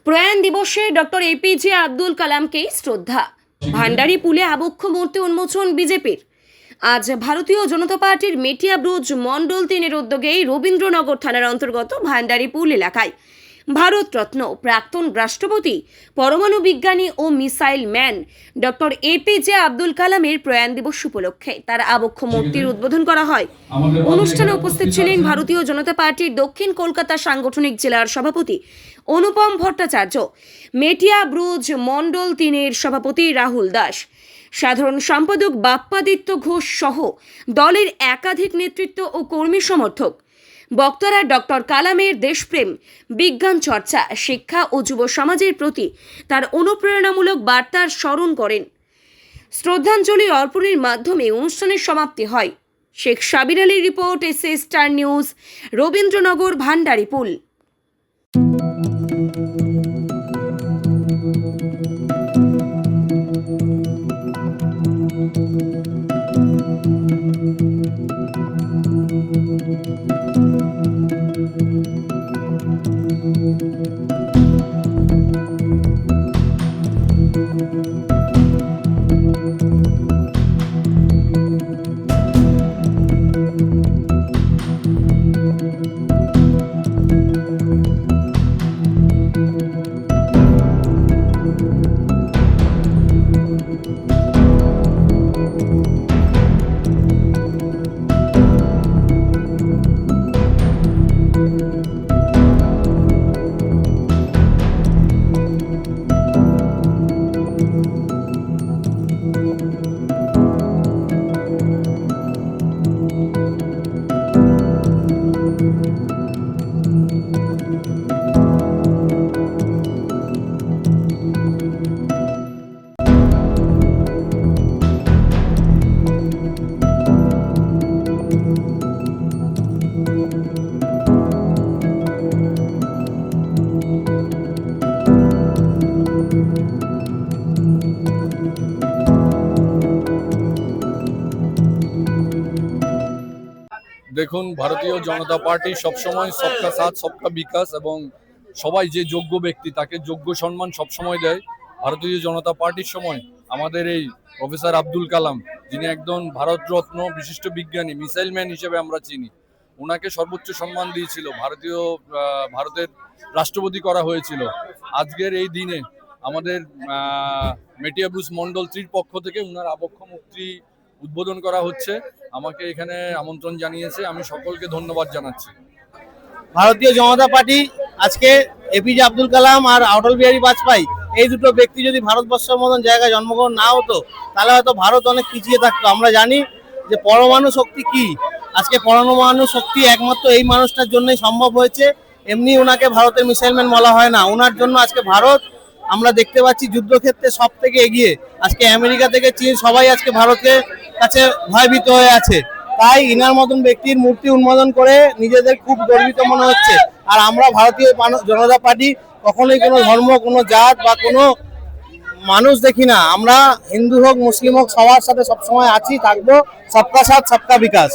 প্রয়াণ দিবসে doctor APJ Abdul কালামকে শ্রদ্ধা। ভান্ডারী পুলে আবক্ষ মূর্তি উন্মোচন বিজেপির। আজ ভারতীয় জনতা পার্টির মেটিয়া ব্রুজ মন্ডল 3-এর উদ্যোগে রবীন্দ্রনগর থানার অন্তর্গত ভান্ডারী পুল এলাকায় ভারতরত্ন প্রাক্তন রাষ্ট্রপতি, পরমাণু বিজ্ঞানী ও missile man doctor APJ Abdul কালামের প্রয়াণ দিবস উপলক্ষে তার আবক্ষ মূর্তির উদ্বোধন করা হয়। অনুষ্ঠানে উপস্থিত ছিলেন ভারতীয় জনতা পার্টির দক্ষিণ কলকাতা সাংগঠনিক জেলার সভাপতি অনুপম ভট্টাচার্য, মেটিয়া ব্রুজ মন্ডল 3-এর সভাপতি রাহুল দাস, সাধারণ সম্পাদক বাপ্পাদিত্য ঘোষ সহ দলের একাধিক নেতৃত্ব ও কর্মী সমর্থক। বক্তারা ডক্টর কালামের দেশপ্রেম, বিজ্ঞান চর্চা, শিক্ষা ও যুব সমাজের প্রতি তার অনুপ্রেরণামূলক বার্তার স্মরণ করেন। শ্রদ্ধাঞ্জলি অর্পণের মাধ্যমে অনুষ্ঠানের সমাপ্তি হয়। শেখ সাবির আলীর রিপোর্ট, SA star news, Rabindranagar Bhandari Pul. দেখুন, ভারতীয় জনতা পার্টি সবসময় সবকা সাথ সবকা বিকাশ এবং সবাই যে যোগ্য ব্যক্তি তাকে যোগ্য সম্মান সবসময় দেয়। ভারতীয় জনতা পার্টির সময় আমাদের এই প্রফেসর আব্দুল কালাম, যিনি একজন ভারতরত্ন বিশিষ্ট বিজ্ঞানী, মিসাইল ম্যান হিসেবে আমরা চিনি, ওনাকে সর্বোচ্চ সম্মান দিয়েছিল, ভারতের রাষ্ট্রপতি করা হয়েছিল। আজকের এই দিনে আমাদের মেটিয়া ব্রুজ মন্ডল 3-র পক্ষ থেকে ওনার আবক্ষ মূর্তি উদ্বোধন করা হচ্ছে। আমাকে এখানে আমন্ত্রণ জানিয়েছে, আমি সকলকে ধন্যবাদ জানাচ্ছি। ভারতীয় জনতা পার্টি আজকে এপিজে আব্দুল কালাম আর অটল বিহারী বাজপেয়ী, এই দুটো ব্যক্তি যদি ভারতবর্ষের মতন জায়গায় জন্মগ্রহণ না হতো তাহলে হয়তো ভারত অনেক পিছিয়ে থাকতো। আমরা জানি যে পরমাণু শক্তি কি, আজকে পরমাণু শক্তি একমাত্র এই মানুষটার জন্যই সম্ভব হয়েছে। এমনি ওনাকে ভারতের মিসাইল ম্যান বলা হয় না, ওনার জন্য আজকে ভারত আমরা দেখতে পাচ্ছি যুদ্ধক্ষেত্রে সব থেকে এগিয়ে। আজকে আমেরিকা থেকে চীন সবাই আজকে ভারতের কাছে ভয়ভীত হয়ে আছে। তাই ইনার মতন ব্যক্তির মূর্তি উন্মোচন করে নিজেদের খুব গর্বিত মনে হচ্ছে। আর আমরা ভারতীয় জনতা পার্টি কখনোই কোনো ধর্ম, কোনো জাত বা কোনো মানুষ দেখি না। আমরা হিন্দু হোক মুসলিম হোক সবার সাথে সবসময় আছি, থাকবো। সবকা সাথ সবকা বিকাশ।